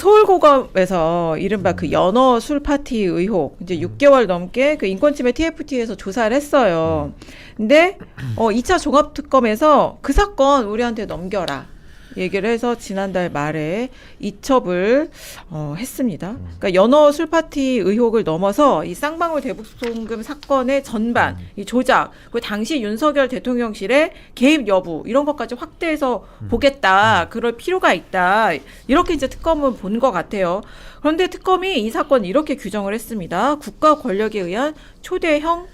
서울고검에서 이른바 그 연어 술 파티 의혹 이제 6개월 넘게 그 인권침해 TFT에서 조사를 했어요. 근데 2차 종합특검에서 그 사건 우리한테 넘겨라. 얘기를 해서 지난달 말에 이첩을 했습니다. 그러니까 연어 술 파티 의혹을 넘어서 이 쌍방울 대북송금 사건의 전반, 이 조작, 그 당시 윤석열 대통령실의 개입 여부 이런 것까지 확대해서 보겠다. 그럴 필요가 있다. 이렇게 이제 특검은 본 것 같아요. 그런데 특검이 이 사건 이렇게 규정을 했습니다. 국가 권력에 의한 초대형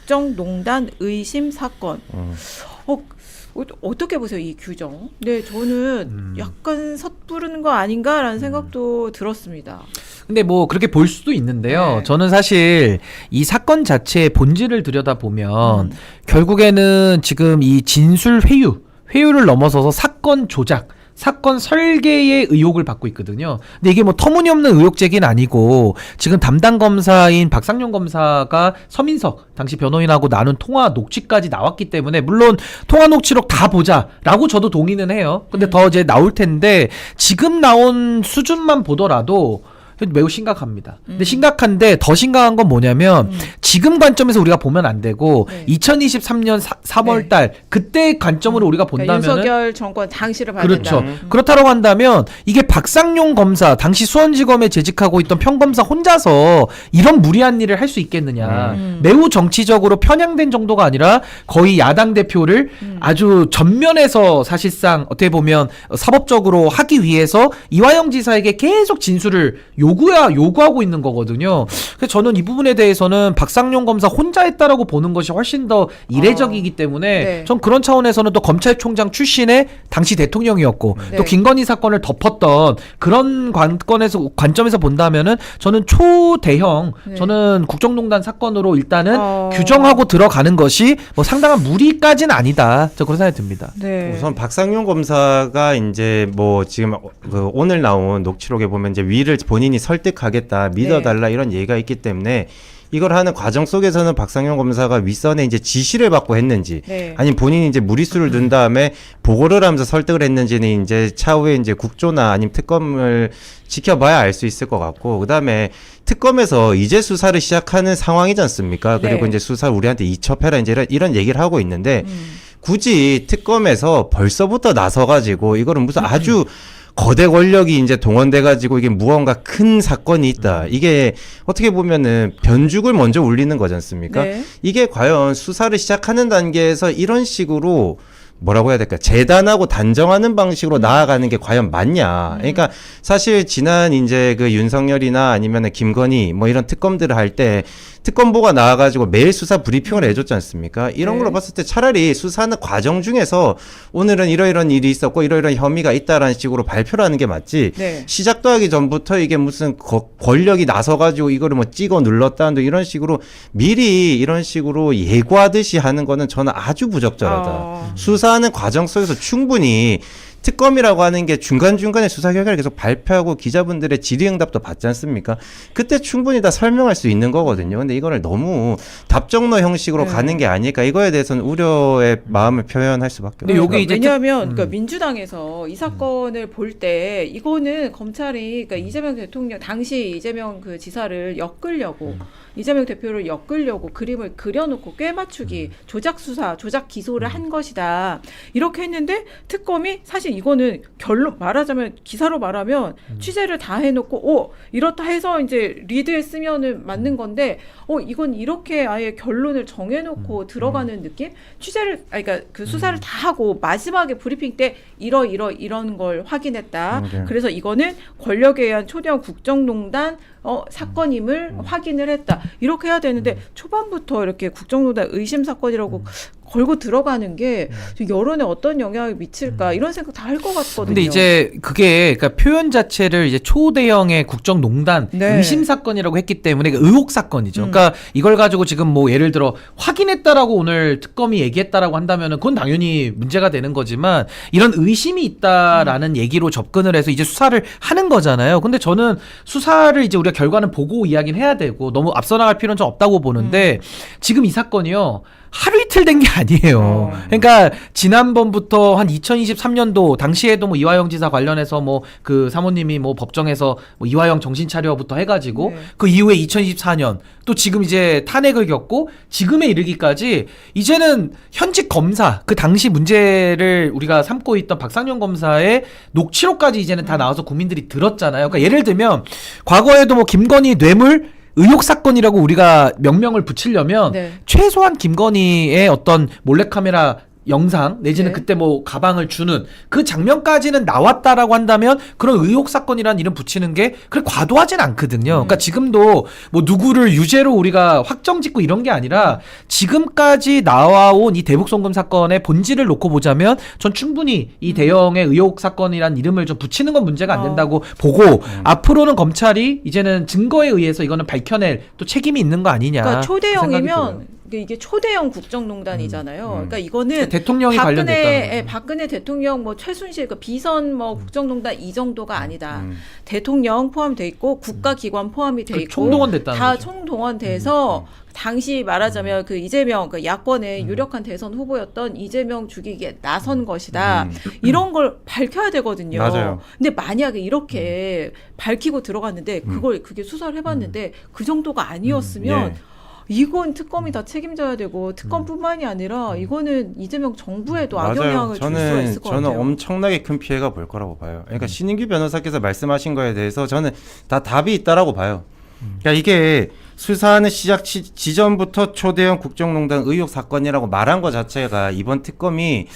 국정농단 의심 사건. 어떻게 보세요, 이 규정? 네, 저는 약간 섣부르는 거 아닌가라는 생각도 들었습니다. 근데 뭐 그렇게 볼 수도 있는데요. 네. 저는 사실 이 사건 자체의 본질을 들여다보면 결국에는 지금 이 진술 회유를 넘어서서 사건 조작, 사건 설계의 의혹을 받고 있거든요. 근데 이게 뭐 터무니없는 의혹 제기는 아니고 지금 담당 검사인 박상용 검사가 서민석 당시 변호인하고 나눈 통화 녹취까지 나왔기 때문에 물론 통화 녹취록 다 보자라고 저도 동의는 해요. 근데 더 이제 나올 텐데 지금 나온 수준만 보더라도 매우 심각합니다. 근데 심각한데 더 심각한 건 뭐냐면 지금 관점에서 우리가 보면 안 되고 네. 2023년 3월 달 그때 관점으로 우리가 본다면 그러니까 윤석열 정권 당시를 봐야 그렇죠. 된다. 그렇다고 한다면 이게 박상용 검사 당시 수원지검에 재직하고 있던 평검사 혼자서 이런 무리한 일을 할 수 있겠느냐. 매우 정치적으로 편향된 정도가 아니라 거의 야당 대표를 아주 전면에서 사실상 어떻게 보면 사법적으로 하기 위해서 이화영 지사에게 계속 진술을 요구하고 있는 거거든요. 그래서 저는 이 부분에 대해서는 박상용 검사 혼자 했다라고 보는 것이 훨씬 더 이례적이기 때문에 네. 전 그런 차원에서는 또 검찰총장 출신의 당시 대통령이었고 네. 또 김건희 사건을 덮었던 그런 관점에서 본다면은 저는 초대형 네. 저는 국정농단 사건으로 일단은 규정하고 규정하고 들어가는 것이 뭐 상당한 무리까지는 아니다. 저 그런 생각이 듭니다. 네. 우선 박상용 검사가 이제 뭐 지금 그 오늘 나온 녹취록에 보면 이제 위를 본인이 설득하겠다, 믿어달라 이런 얘기가 있기 때문에 이걸 하는 과정 속에서는 박상용 검사가 윗선에 이제 지시를 받고 했는지, 네. 아니면 본인이 이제 무리수를 둔 다음에 보고를 하면서 설득을 했는지는 이제 차후에 이제 국조나 아니면 특검을 지켜봐야 알 수 있을 것 같고, 그 다음에 특검에서 이제 수사를 시작하는 상황이지 않습니까? 그리고 네. 이제 수사를 우리한테 이첩해라 이제 이런 얘기를 하고 있는데, 굳이 특검에서 벌써부터 나서가지고 이거는 무슨 아주 거대 권력이 이제 동원돼가지고 이게 무언가 큰 사건이 있다. 이게 어떻게 보면은 변죽을 먼저 울리는 거지 않습니까? 네. 이게 과연 수사를 시작하는 단계에서 이런 식으로 뭐라고 해야 될까? 재단하고 단정하는 방식으로 나아가는 게 과연 맞냐? 그러니까 사실 지난 이제 그 윤석열이나 아니면은 김건희 뭐 이런 특검들을 할 때 특검보가 나와가지고 매일 수사 브리핑을 해줬지 않습니까? 이런 네. 걸로 봤을 때 차라리 수사하는 과정 중에서 오늘은 이러이런 일이 있었고 이러이런 혐의가 있다라는 식으로 발표를 하는 게 맞지. 네. 시작도 하기 전부터 이게 무슨 권력이 나서가지고 이거를 뭐 찍어 눌렀다는 이런 식으로 미리 이런 식으로 예고하듯이 하는 거는 저는 아주 부적절하다. 수사하는 과정 속에서 충분히 특검이라고 하는 게 중간중간에 수사 결과를 계속 발표하고 기자분들의 질의응답도 받지 않습니까? 그때 충분히 다 설명할 수 있는 거거든요. 근데 이거를 너무 답정너 형식으로 네. 가는 게 아닐까. 이거에 대해서는 우려의 마음을 표현할 수밖에 근데 없어요. 요게 이제 왜냐하면 그러니까 민주당에서 이 사건을 볼 때 이거는 검찰이 그러니까 이재명 대통령 당시 이재명 그 지사를 엮으려고 이재명 대표를 엮으려고 그림을 그려놓고 꿰맞추기 조작 수사 조작 기소를 한 것이다 이렇게 했는데 특검이 사실 이거는 결론 말하자면 기사로 말하면 취재를 다 해놓고 이렇다 해서 이제 리드에 쓰면은 맞는 건데 이건 이렇게 아예 결론을 정해놓고 들어가는 느낌 그러니까 그 수사를 다 하고 마지막에 브리핑 때 이런 걸 확인했다. 네. 그래서 이거는 권력에 의한 초대형 국정농단 사건임을 확인을 했다. 이렇게 해야 되는데 초반부터 이렇게 국정농단 의심 사건이라고 걸고 들어가는 게 여론에 어떤 영향을 미칠까 이런 생각 다 할 것 같거든요. 근데 이제 그게 그러니까 표현 자체를 이제 초대형의 국정농단 네. 의심 사건이라고 했기 때문에 의혹 사건이죠. 그러니까 이걸 가지고 지금 뭐 예를 들어 확인했다라고 오늘 특검이 얘기했다라고 한다면은 그건 당연히 문제가 되는 거지만 이런 의심이 있다라는 얘기로 접근을 해서 이제 수사를 하는 거잖아요. 근데 저는 수사를 이제 우리가 결과는 보고 이야기는 해야 되고 너무 앞서 나갈 필요는 좀 없다고 보는데 지금 이 사건이요. 하루 이틀 된 게 아니에요. 그러니까 지난번부터 한 2023년도 당시에도 뭐 이화영 지사 관련해서 뭐 그 사모님이 뭐 법정에서 뭐 이화영 정신 차려부터 해가지고 네. 그 이후에 2024년 또 지금 이제 탄핵을 겪고 지금에 이르기까지 이제는 현직 검사 그 당시 문제를 우리가 삼고 있던 박상현 검사의 녹취록까지 이제는 다 나와서 국민들이 들었잖아요. 그러니까 예를 들면 과거에도 뭐 김건희 뇌물 의혹 사건이라고 우리가 명명을 붙이려면 네. 최소한 김건희의 어떤 몰래카메라 영상 내지는 네. 그때 뭐 가방을 주는 그 장면까지는 나왔다라고 한다면 그런 의혹 사건이라는 이름 붙이는 게 그렇게 과도하진 않거든요. 그러니까 지금도 뭐 누구를 유죄로 우리가 확정짓고 이런 게 아니라 지금까지 나와온 이 대북 송금 사건의 본질을 놓고 보자면 전 충분히 이 대형의 의혹 사건이라는 이름을 좀 붙이는 건 문제가 안 된다고 보고 앞으로는 검찰이 이제는 증거에 의해서 이거는 밝혀낼 또 책임이 있는 거 아니냐. 그러니까 그 생각이 들어요. 초대형이면 이게 초대형 국정농단이잖아요. 그러니까 이거는 대통령이 관련됐다는 거죠. 박근혜 대통령 뭐 최순실 그 비선 뭐 국정농단 이 정도가 아니다. 음. 대통령 포함돼 있고 국가기관 포함이 돼 그 있고 총동원됐다는 다 거죠. 총동원돼서 당시 말하자면 그 이재명 그 야권의 유력한 대선 후보였던 이재명 죽이기에 나선 것이다. 이런 걸 밝혀야 되거든요. 맞아요. 근데 만약에 이렇게 밝히고 들어갔는데 그게 수사를 해봤는데 그 정도가 아니었으면 예. 이건 특검이 다 책임져야 되고 특검뿐만이 아니라 이거는 이재명 정부에도 악영향을 줄 수가 있을 것 저는 같아요. 엄청나게 큰 피해가 볼 거라고 봐요. 그러니까 신인규 변호사께서 말씀하신 거에 대해서 저는 다 답이 있다라고 봐요. 그러니까 이게 수사하는 시작 지점부터 초대형 국정농단 의혹 사건이라고 말한 것 자체가 이번 특검이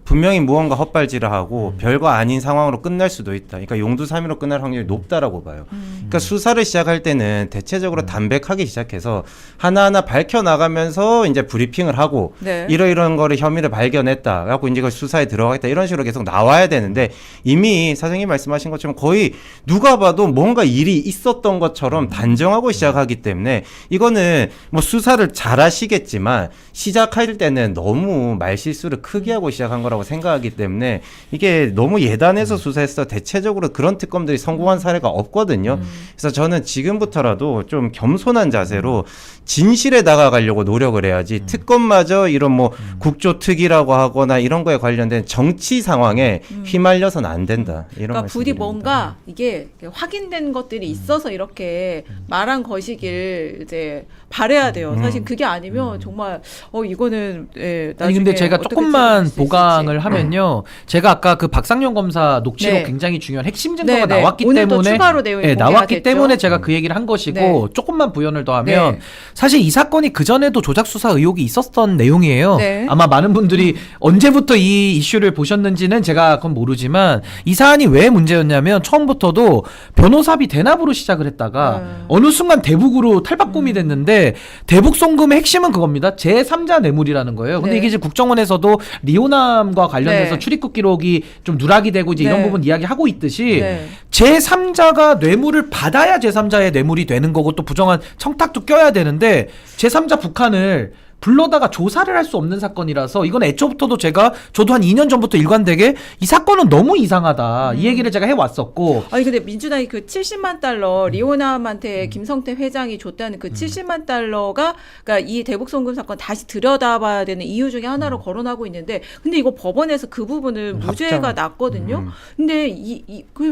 분명히 무언가 헛발질을 하고 별거 아닌 상황으로 끝날 수도 있다. 그러니까 용두사미로 끝날 확률이 높다라고 봐요. 그러니까 수사를 시작할 때는 대체적으로 담백하게 시작해서 하나하나 밝혀나가면서 이제 브리핑을 하고 네. 이러이러한 거를 혐의를 발견했다. 그래갖고 이제 그 수사에 들어가겠다. 이런 식으로 계속 나와야 되는데 이미 사장님 말씀하신 것처럼 거의 누가 봐도 뭔가 일이 있었던 것처럼 단정하고 시작하기 때문에 이거는 뭐 수사를 잘 하시겠지만 시작할 때는 너무 말실수를 크게 하고 시작한 거라고 생각하기 때문에 이게 너무 예단해서 수사해서 대체적으로 그런 특검들이 성공한 사례가 없거든요. 그래서 저는 지금부터라도 좀 겸손한 자세로 진실에 다가가려고 노력을 해야지 특검마저 이런 뭐 국조특위라고 하거나 이런 거에 관련된 정치 상황에 휘말려서는 안 된다. 이런 그러니까 부디 말씀드립니다. 뭔가 이게 확인된 것들이 있어서 이렇게 말한 것이길 이제 바래야 돼요. 사실 그게 아니면 정말 이거는 아니 나중에 근데 제가 어떻게 조금만 생각할 수 보강을 있을지. 하면요. 제가 아까 그 박상현 검사 녹취록 네. 굉장히 중요한 핵심 증거가 네, 네. 나왔기 오늘 또 때문에 추가로 내용이 네, 공개가 나왔기 됐죠. 때문에 제가 그 얘기를 한 것이고 네. 조금만 부연을 더하면 네. 사실 이 사건이 그 전에도 조작 수사 의혹이 있었던 내용이에요. 네. 아마 많은 분들이 언제부터 이 이슈를 보셨는지는 제가 그건 모르지만 이 사안이 왜 문제였냐면 처음부터도 변호사비 대납으로 시작을 했다가 어느 순간 대북으로 탈바꿈이 됐는데 대북 송금의 핵심은 그겁니다. 제3자 뇌물이라는 거예요. 근데 네. 이게 이제 국정원에서도 리오남과 관련해서 네. 출입국 기록이 좀 누락이 되고 이제 이런 네. 부분 이야기하고 있듯이 네. 제3자가 뇌물을 받아야 제3자의 뇌물이 되는 거고 또 부정한 청탁도 껴야 되는데 제3자 북한을 불러다가 조사를 할 수 없는 사건이라서 이건 애초부터도 저도 한 2년 전부터 일관되게 이 사건은 너무 이상하다. 이 얘기를 제가 해왔었고 아니 근데 민주당이 그 70만 달러 리오남한테 김성태 회장이 줬다는 그 70만 달러가 그러니까 이 대북 송금 사건 다시 들여다봐야 되는 이유 중에 하나로 거론하고 있는데 근데 이거 법원에서 그 부분을 무죄가 났거든요. 근데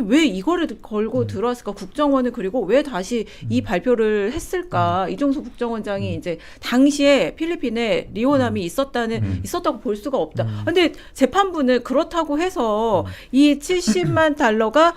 왜 이거를 걸고 들어왔을까? 국정원은 그리고 왜 다시 이 발표를 했을까? 이종수 국정원장이 이제 당시에 필리핀에 리오남이 있었다고 볼 수가 없다. 근데 재판부는 그렇다고 해서 이 70만 달러가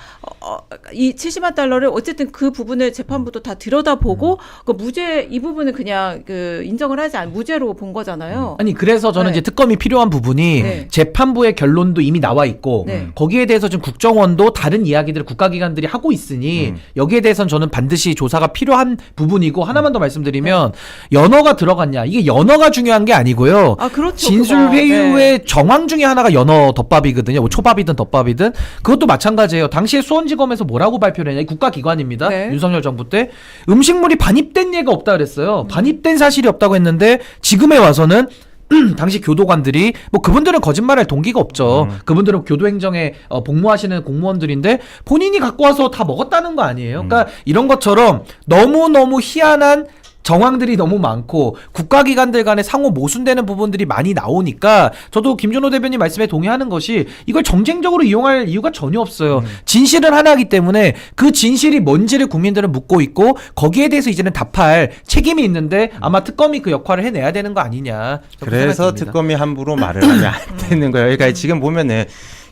이 70만 달러를 어쨌든 그 부분을 재판부도 다 들여다보고 그 무죄 이 부분은 그냥 그 인정을 하지 않 무죄로 본 거잖아요. 아니 그래서 저는 네. 이제 특검이 필요한 부분이 네. 재판부의 결론도 이미 나와 있고 네. 거기에 대해서 지금 국정원도 다른 이야기들을 국가기관들이 하고 있으니 여기에 대해서는 저는 반드시 조사가 필요한 부분이고 하나만 더 말씀드리면 연어가 들어갔냐 이게 연어가 중요한 게 아니고요. 아 그렇죠. 진술회유의 네. 정황 중에 하나가 연어 덮밥이거든요. 뭐 초밥이든 덮밥이든 그것도 마찬가지예요. 당시에 수원지검에서 뭐라고 발표를 했냐. 국가기관입니다. 네. 윤석열 정부 때 음식물이 반입된 예가 없다 그랬어요. 반입된 사실이 없다고 했는데 지금에 와서는 당시 교도관들이 뭐 그분들은 거짓말할 동기가 없죠. 그분들은 교도행정에 복무하시는 공무원들인데 본인이 갖고 와서 다 먹었다는 거 아니에요. 그러니까 이런 것처럼 너무너무 희한한 정황들이 너무 많고 국가기관들 간에 상호 모순되는 부분들이 많이 나오니까 저도 김준호 대변인 말씀에 동의하는 것이 이걸 정쟁적으로 이용할 이유가 전혀 없어요. 진실은 하나이기 때문에 그 진실이 뭔지를 국민들은 묻고 있고 거기에 대해서 이제는 답할 책임이 있는데 아마 특검이 그 역할을 해내야 되는 거 아니냐. 그래서 생각됩니다. 특검이 함부로 말을 하면 안 되는 거예요. 그러니까 지금 보면은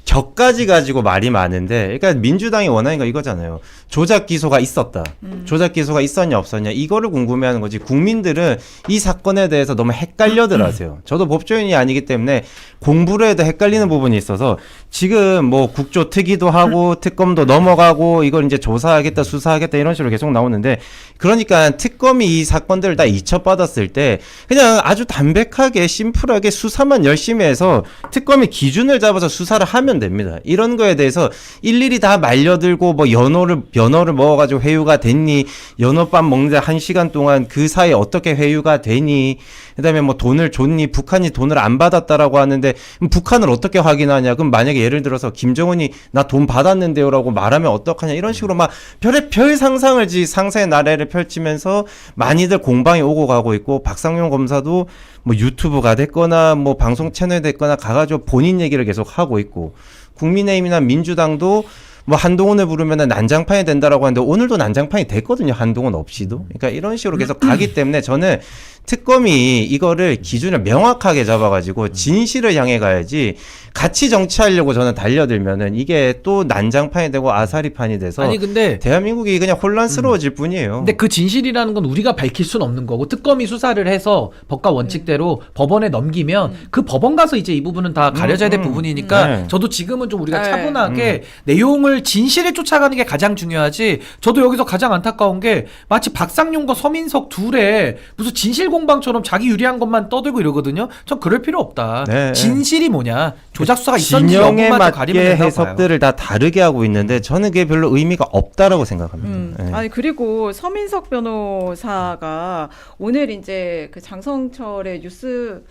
격까지 가지고 말이 많은데, 그러니까 민주당이 원하는 거 이거잖아요. 조작 기소가 있었다. 조작 기소가 있었냐 없었냐 이거를 궁금해하는 거지. 국민들은 이 사건에 대해서 너무 헷갈려들 하세요. 저도 법조인이 아니기 때문에 공부를 해도 헷갈리는 부분이 있어서 지금 뭐 국조특위도 하고 특검도 넘어가고 이걸 이제 조사하겠다 수사하겠다 이런 식으로 계속 나오는데, 그러니까 특검이 이 사건들을 다 이첩받았을 때 그냥 아주 담백하게 심플하게 수사만 열심히 해서 특검이 기준을 잡아서 수사를 하면 됩니다. 이런 거에 대해서 일일이 다 말려들고 뭐 연어를 먹어가지고 회유가 됐니, 연어밥 먹는데 1시간 동안 그 사이에 어떻게 회유가 되니, 그다음에 뭐 돈을 줬니, 북한이 돈을 안 받았다라고 하는데 북한을 어떻게 확인하냐. 그럼 만약에 예를 들어서 김정은이 나 돈 받았는데요라고 말하면 어떡하냐, 이런 식으로 막 별 상상의 나래를 펼치면서 많이들 공방이 오고 가고 있고, 박상용 검사도 뭐 유튜브가 됐거나 뭐 방송 채널이 됐거나 가가지고 본인 얘기를 계속 하고 있고, 국민의힘이나 민주당도 뭐 한동훈을 부르면은 난장판이 된다라고 하는데 오늘도 난장판이 됐거든요. 한동훈 없이도. 그러니까 이런 식으로 계속 가기 때문에 저는 특검이 이거를 기준을 명확하게 잡아가지고 진실을 향해 가야지, 같이 정치하려고 저는 달려들면은 이게 또 난장판이 되고 아사리판이 돼서 아니 근데 대한민국이 그냥 혼란스러워질 뿐이에요. 근데 그 진실이라는 건 우리가 밝힐 수는 없는 거고, 특검이 수사를 해서 법과 원칙대로 법원에 넘기면 그 법원 가서 이제 이 부분은 다 가려져야 될 부분이니까 네. 저도 지금은 좀 우리가 네. 차분하게 내용을 진실을 쫓아가는 게 가장 중요하지. 저도 여기서 가장 안타까운 게 마치 박상용과 서민석 둘의 무슨 진실 공방처럼 자기 유리한 것만 떠들고 이러거든요. 전 그럴 필요 없다. 네. 진실이 뭐냐, 조작 수사가 있었는지 진영에 여부만 가리면 맞게 된다고 봐요. 해석들을 다 다르게 하고 있는데 저는 그게 별로 의미가 없다라고 생각합니다. 네. 아니 그리고 서민석 변호사가 오늘 이제 그 장성철의 뉴스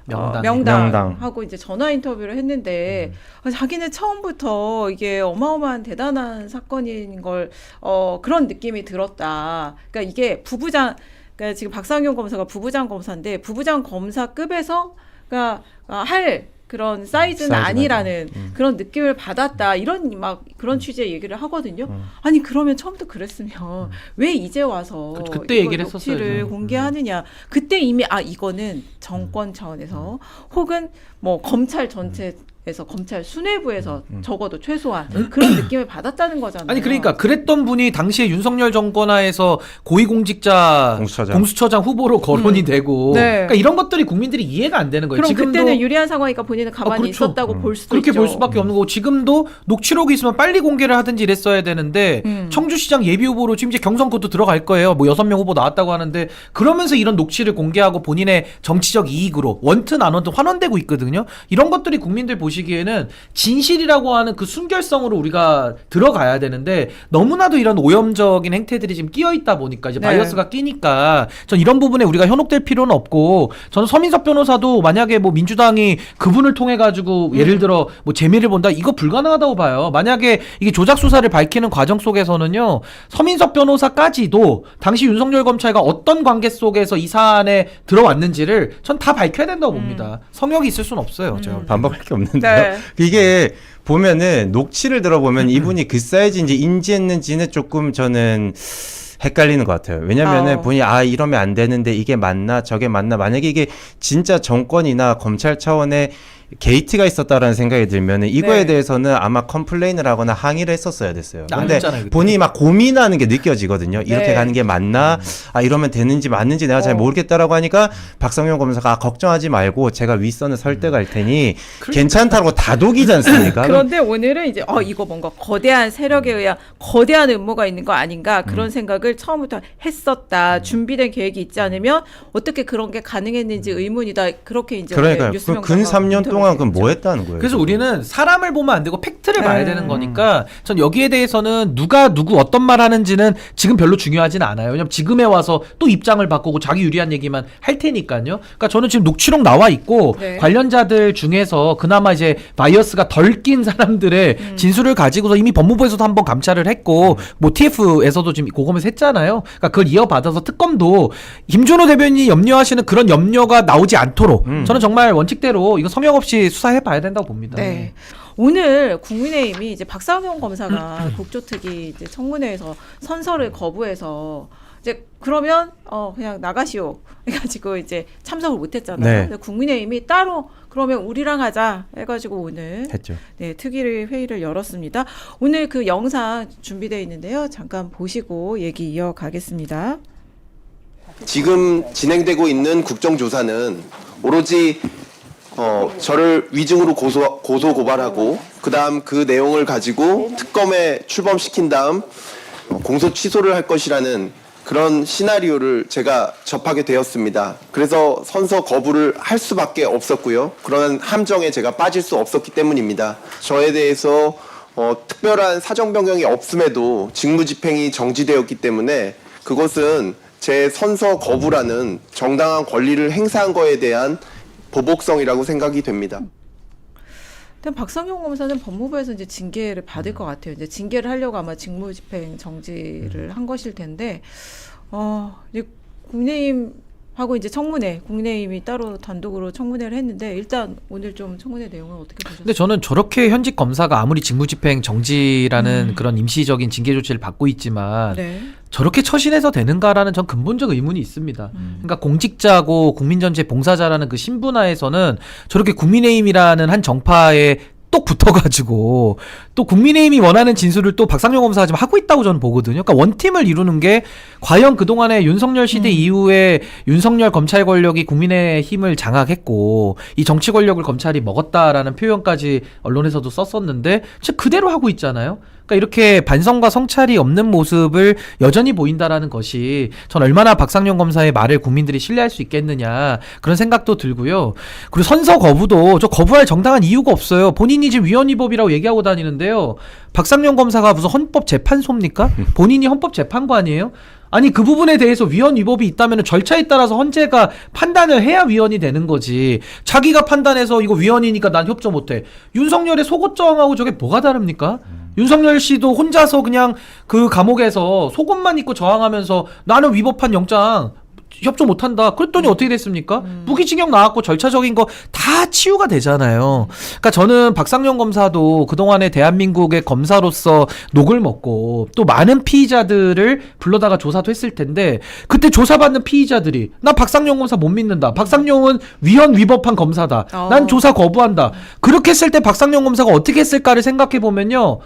명당. 하고 이제 전화 인터뷰를 했는데 자기는 처음부터 이게 어마어마한 대단한 사건인 걸 그런 느낌이 들었다. 그러니까 이게 그러니까 지금 박상용 검사가 부부장 검사인데 부부장 검사급에서 그러니까 할 그런 사이즈는 아니라는 그런 느낌을 받았다, 이런 막 그런 취지의 얘기를 하거든요. 아니 그러면 처음부터 그랬으면 왜 이제 와서 그때 이걸 얘기를 녹취를 했었어야죠. 공개하느냐. 그때 이미 이거는 정권 차원에서 혹은 뭐 검찰 전체에서 검찰 수뇌부에서 적어도 최소한 그런 느낌을 받았다는 거잖아요. 아니 그러니까 그랬던 분이 당시에 윤석열 정권 하에서 고위공직자 공수처장 후보로 거론이 되고, 네. 그러니까 이런 것들이 국민들이 이해가 안 되는 거예요. 그럼 지금도 그때는 유리한 상황이니까 본인은 가만히 그렇죠. 있었다고 볼 수도 그렇게 있죠. 볼 수밖에 없는 거고, 지금도 녹취록이 있으면 빨리 공개를 하든지 이랬어야 되는데 청주시장 예비후보로 지금 이제 경선 것도 들어갈 거예요. 뭐 6명 후보 나왔다고 하는데 그러면서 이런 녹취를 공개하고 본인의 정치적 이익으로 원튼 안 원튼 환원되고 있거든요. 이런 것들이 국민들 보시기에는 진실이라고 하는 그 순결성으로 우리가 들어가야 되는데 너무나도 이런 오염적인 행태들이 지금 끼어 있다 보니까 이제 네. 바이어스가 끼니까 전 이런 부분에 우리가 현혹될 필요는 없고, 저는 서민석 변호사도 만약에 뭐 민주당이 그분을 통해 가지고 예를 들어 뭐 재미를 본다, 이거 불가능하다고 봐요. 만약에 이게 조작 수사를 밝히는 과정 속에서는요, 서민석 변호사까지도 당시 윤석열 검찰과 어떤 관계 속에서 이 사안에 들어왔는지를 전 다 밝혀야 된다고 봅니다. 성역이 있을 수는 없어요. 제가. 반박할 게 없는데요. 네. 이게 보면은 녹취를 들어보면 이분이 그 사이즈인지 인지했는지는 조금 저는 헷갈리는 것 같아요. 왜냐면은 본인이 이러면 안 되는데 이게 맞나 저게 맞나, 만약에 이게 진짜 정권이나 검찰 차원의 게이트가 있었다라는 생각이 들면은 이거에 네. 대해서는 아마 컴플레인을 하거나 항의를 했었어야 됐어요. 안 근데 했잖아요, 그때. 본인이 막 고민하는 게 느껴지거든요. 이렇게 네. 가는 게 맞나? 이러면 되는지 맞는지 내가 잘 모르겠다라고 하니까 박성용 검사가 걱정하지 말고 제가 윗선을 설득할 테니 괜찮다고 다독이지 않습니까? 그런데 오늘은 이제 이거 뭔가 거대한 세력에 의한 거대한 음모가 있는 거 아닌가, 그런 생각을 처음부터 했었다. 준비된 계획이 있지 않으면 어떻게 그런 게 가능했는지 의문이다. 그렇게 이제 그러니까요. 뉴스 근 3년 동안 그동안 그럼 뭐 했다는 거예요? 그래서 지금? 우리는 사람을 보면 안 되고 팩트를 봐야 되는 음. 거니까 전 여기에 대해서는 누가 누구 어떤 말 하는지는 지금 별로 중요하진 않아요. 왜냐면 지금에 와서 또 입장을 바꾸고 자기 유리한 얘기만 할 테니까요. 그러니까 저는 지금 녹취록 나와 있고 네. 관련자들 중에서 그나마 이제 바이어스가 덜 낀 사람들의 진술을 가지고서 이미 법무부에서도 한번 감찰을 했고 뭐 TF에서도 지금 고검에서 했잖아요. 그러니까 그걸 이어받아서 특검도 김준호 대변인이 염려하시는 그런 염려가 나오지 않도록 저는 정말 원칙대로 이거 성역 없이 수사해 봐야 된다고 봅니다. 네. 오늘 국민의힘이 이제 박상용 검사가 국조특위 이제 청문회에서 선서를 거부해서 이제 그러면 그냥 나가시오 해가지고 이제 참석을 못했잖아요. 네. 근데 국민의힘이 따로 그러면 우리랑 하자 해가지고 오늘 했죠. 네 특위 회의를 열었습니다. 오늘 그 영상 준비되어 있는데요. 잠깐 보시고 얘기 이어가겠습니다. 지금 진행되고 있는 국정조사는 오로지 저를 위증으로 고소 고발하고 그다음 그 내용을 가지고 특검에 출범시킨 다음 공소 취소를 할 것이라는 그런 시나리오를 제가 접하게 되었습니다. 그래서 선서 거부를 할 수밖에 없었고요. 그런 함정에 제가 빠질 수 없었기 때문입니다. 저에 대해서 특별한 사정 변경이 없음에도 직무집행이 정지되었기 때문에 그것은 제 선서 거부라는 정당한 권리를 행사한 거에 대한 보복성이라고 생각이 됩니다. 일단 박상용 검사는 법무부에서 이제 징계를 받을 것 같아요. 이제 징계를 하려고 아마 직무집행 정지를 한 것일 텐데, 이제 국민의힘하고 이제 청문회, 국민의힘이 따로 단독으로 청문회를 했는데 일단 오늘 좀 청문회 내용을 어떻게 보셨어요? 근데 저는 저렇게 현직 검사가 아무리 직무집행 정지라는 그런 임시적인 징계 조치를 받고 있지만 네. 저렇게 처신해서 되는가라는 전 근본적 의문이 있습니다. 그러니까 공직자고 국민전체 봉사자라는 그 신분하에서는 저렇게 국민의힘이라는 한 정파에 똑 붙어가지고 또 국민의힘이 원하는 진술을 또 박상용 검사가 지금 하고 있다고 저는 보거든요. 그러니까 원팀을 이루는 게 과연 그동안에 윤석열 시대 이후에 윤석열 검찰 권력이 국민의힘을 장악했고 이 정치 권력을 검찰이 먹었다라는 표현까지 언론에서도 썼었는데 진짜 그대로 하고 있잖아요. 그러니까 이렇게 반성과 성찰이 없는 모습을 여전히 보인다라는 것이 전 얼마나 박상용 검사의 말을 국민들이 신뢰할 수 있겠느냐 그런 생각도 들고요. 그리고 선서 거부도 저 거부할 정당한 이유가 없어요. 본인이 지금 위헌위법이라고 얘기하고 다니는데요. 박상용 검사가 무슨 헌법재판소입니까? 본인이 헌법재판관이에요? 아니 그 부분에 대해서 위헌 위법이 있다면 절차에 따라서 헌재가 판단을 해야 위헌이 되는 거지. 자기가 판단해서 이거 위헌이니까 난 협조 못해. 윤석열의 속옷 저항하고 저게 뭐가 다릅니까? 윤석열 씨도 혼자서 그냥 그 감옥에서 속옷만 입고 저항하면서 나는 위법한 영장 협조 못한다. 그랬더니 어떻게 됐습니까? 무기징역 나왔고 절차적인 거 다 치유가 되잖아요. 그러니까 저는 박상용 검사도 그동안에 대한민국의 검사로서 녹을 먹고 또 많은 피의자들을 불러다가 조사도 했을 텐데 그때 조사받는 피의자들이 나 박상용 검사 못 믿는다. 박상용은 위헌 위법한 검사다. 난 조사 거부한다. 그렇게 했을 때 박상용 검사가 어떻게 했을까를 생각해 보면요.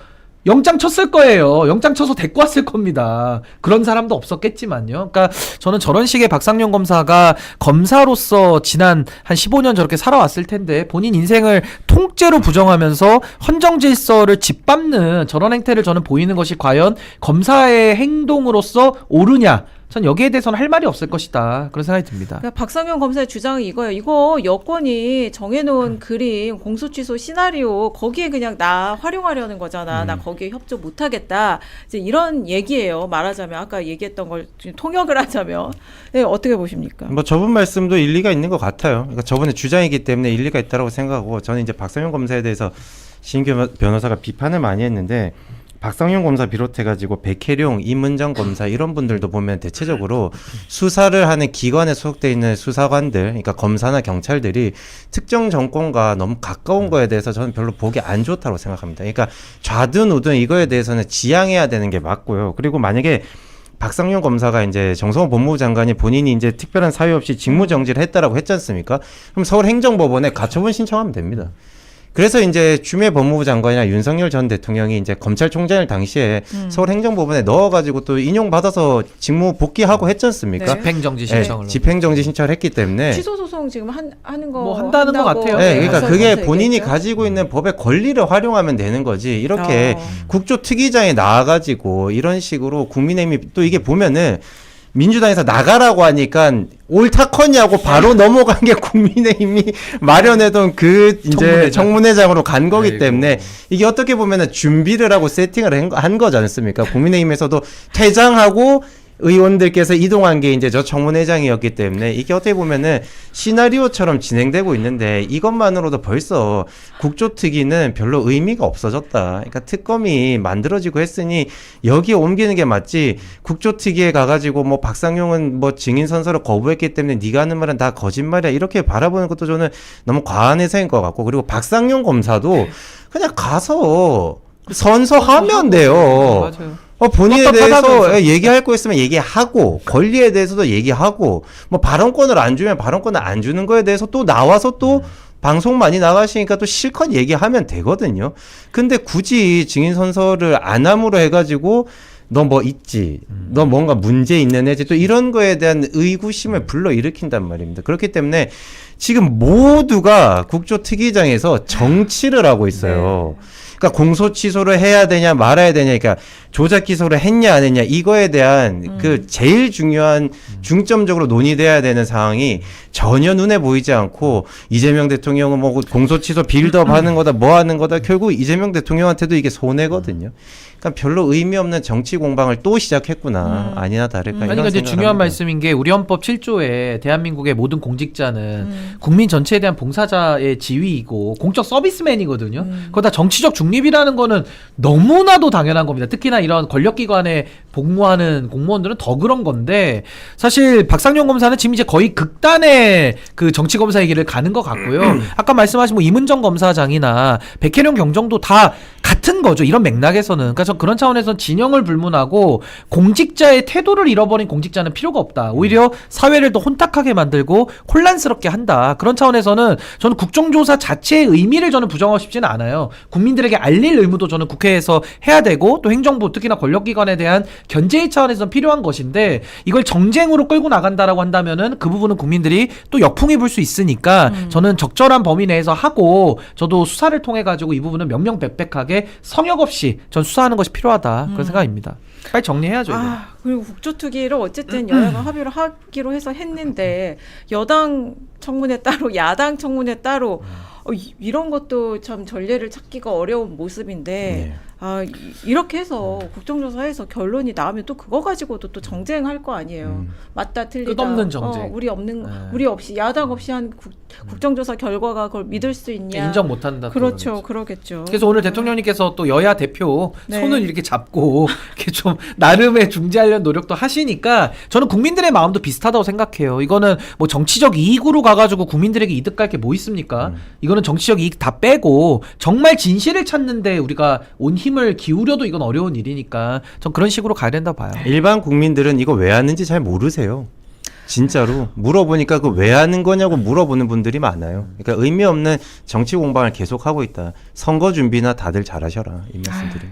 영장 쳤을 거예요. 영장 쳐서 데리고 왔을 겁니다. 그런 사람도 없었겠지만요. 그러니까 저는 저런 식의 박상용 검사가 검사로서 지난 한 15년 저렇게 살아왔을 텐데 본인 인생을 통째로 부정하면서 헌정 질서를 짓밟는 저런 행태를 저는 보이는 것이 과연 검사의 행동으로서 옳으냐? 전 여기에 대해서는 할 말이 없을 것이다. 그런 생각이 듭니다. 그러니까 박상용 검사의 주장은 이거예요. 이거 여권이 정해놓은 그림, 공소취소 시나리오 거기에 그냥 나 활용하려는 거잖아. 나 거기에 협조 못하겠다. 이제 이런 얘기예요. 말하자면 아까 얘기했던 걸 통역을 하자면 네, 어떻게 보십니까? 뭐 저분 말씀도 일리가 있는 것 같아요. 그러니까 저분의 주장이기 때문에 일리가 있다고 생각하고 저는 이제 박상용 검사에 대해서 신규 변호사가 비판을 많이 했는데 박상용 검사 비롯해가지고 백혜룡, 임은정 검사 이런 분들도 보면 대체적으로 수사를 하는 기관에 소속돼 있는 수사관들, 그러니까 검사나 경찰들이 특정 정권과 너무 가까운 거에 대해서 저는 별로 보기 안 좋다고 생각합니다. 그러니까 좌든 우든 이거에 대해서는 지양해야 되는 게 맞고요. 그리고 만약에 박상용 검사가 이제 정성호 법무부 장관이 본인이 이제 특별한 사유 없이 직무 정지를 했다라고 했지 않습니까? 그럼 서울행정법원에 가처분 신청하면 됩니다. 그래서 이제 추미애 법무부 장관이나 윤석열 전 대통령이 이제 검찰총장일 당시에 서울행정법원에 넣어가지고 또 인용받아서 직무 복귀하고 했지 않습니까? 네. 집행정지 신청을. 집행정지 신청을 했기 때문에. 취소 소송 지금 하는 거 뭐 한다는 것 같아요. 네, 그러니까 앞서 그게 얘기했죠. 본인이 가지고 있는 법의 권리를 활용하면 되는 거지. 이렇게 국조특위장에 나와가지고 이런 식으로 국민의힘이 또 이게 보면은 민주당에서 나가라고 하니까 옳다커냐고 바로 넘어간 게 국민의힘이 마련해둔 그 이제 청문회장으로 간 거기 아이고. 때문에 이게 어떻게 보면은 준비를 하고 세팅을 한 거지 않습니까? 국민의힘에서도 퇴장하고 의원들께서 이동한 게 이제 저 청문회장이었기 때문에 이게 어떻게 보면은 시나리오처럼 진행되고 있는데 이것만으로도 벌써 국조특위는 별로 의미가 없어졌다. 그러니까 특검이 만들어지고 했으니 여기에 옮기는 게 맞지. 국조특위에 가가지고 뭐 박상용은 뭐 증인 선서를 거부했기 때문에 네가 하는 말은 다 거짓말이야. 이렇게 바라보는 것도 저는 너무 과한 해석인 것 같고 그리고 박상용 검사도 그냥 가서 선서하면 돼요. 맞아요. 본인에 대해서 떳떳하다면서. 얘기할 거 있으면 얘기하고 권리에 대해서도 얘기하고 뭐 발언권을 안 주면 발언권을 안 주는 거에 대해서 또 나와서 또 방송 많이 나가시니까 또 실컷 얘기하면 되거든요. 근데 굳이 증인 선서를 안 함으로 해가지고 너 뭐 있지, 너 뭔가 문제 있는 애지 또 이런 거에 대한 의구심을 불러일으킨단 말입니다. 그렇기 때문에 지금 모두가 국조특위장에서 정치를 하고 있어요. 그러니까 공소 취소를 해야 되냐 말아야 되냐, 그러니까 조작 기소를 했냐 안 했냐 이거에 대한 그 제일 중요한 중점적으로 논의돼야 되는 상황이 전혀 눈에 보이지 않고 이재명 대통령은 뭐 공소 취소 빌드업 하는 거다 뭐 하는 거다 결국 이재명 대통령한테도 이게 손해거든요. 그러니까 별로 의미 없는 정치 공방을 또 시작했구나. 아니나 다를까. 아니, 이런 근데 생각을 중요한 합니다. 말씀인 게 우리 헌법 7조에 대한민국의 모든 공직자는 국민 전체에 대한 봉사자의 지위이고 공적 서비스맨이거든요. 그거 다 정치적 중립이라는 거는 너무나도 당연한 겁니다. 특히나 이런 권력기관에 복무하는 공무원들은 더 그런 건데 사실 박상용 검사는 지금 이제 거의 극단의 그 정치검사의 길을 가는 것 같고요. 아까 말씀하신 뭐 이문정 검사장이나 백혜령 경정도 다 같은 거죠. 이런 맥락에서는. 그러니까 저 그런 차원에서 진영을 불문하고 공직자의 태도를 잃어버린 공직자는 필요가 없다. 오히려 사회를 더 혼탁하게 만들고 혼란스럽게 한다. 그런 차원에서는 저는 국정조사 자체의 의미를 저는 부정하고 싶지는 않아요. 국민들에게 알릴 의무도 저는 국회에서 해야 되고 또 행정부 특히나 권력기관에 대한 견제의 차원에서는 필요한 것인데 이걸 정쟁으로 끌고 나간다라고 한다면은 그 부분은 국민들이 또 역풍이 불 수 있으니까 저는 적절한 범위 내에서 하고 저도 수사를 통해 가지고 이 부분은 명명백백하게 성역 없이 전 수사하는 것이 필요하다 그런 생각입니다. 빨리 정리해야죠. 이거. 그리고 국조특위를 어쨌든 여야가 합의를 하기로 해서 했는데 여당 청문회 따로 야당 청문회 따로 이런 것도 참 전례를 찾기가 어려운 모습인데 이렇게 해서 국정조사에서 결론이 나오면 또 그거 가지고도 또 정쟁할 거 아니에요. 맞다 틀리다. 끝없는 정쟁. 우리 없이 야당 없이 한 국정조사 결과가 그걸 믿을 수 있냐. 인정 못한다. 그렇죠. 그러겠죠. 그래서 오늘 대통령님께서 또 여야 대표 네. 손을 이렇게 잡고 이렇게 좀 나름의 중재하려는 노력도 하시니까 저는 국민들의 마음도 비슷하다고 생각해요. 이거는 뭐 정치적 이익으로 가가지고 국민들에게 이득 갈 게 뭐 있습니까? 이거는 정치적 이익 다 빼고 정말 진실을 찾는데 우리가 온 힘을 기울여도 이건 어려운 일이니까 전 그런 식으로 가야 된다 봐요. 일반 국민들은 이거 왜 하는지 잘 모르세요. 진짜로 물어보니까 그 왜 하는 거냐고 물어보는 분들이 많아요. 그러니까 의미 없는 정치 공방을 계속 하고 있다. 선거 준비나 다들 잘하셔라 이 말씀드립니다.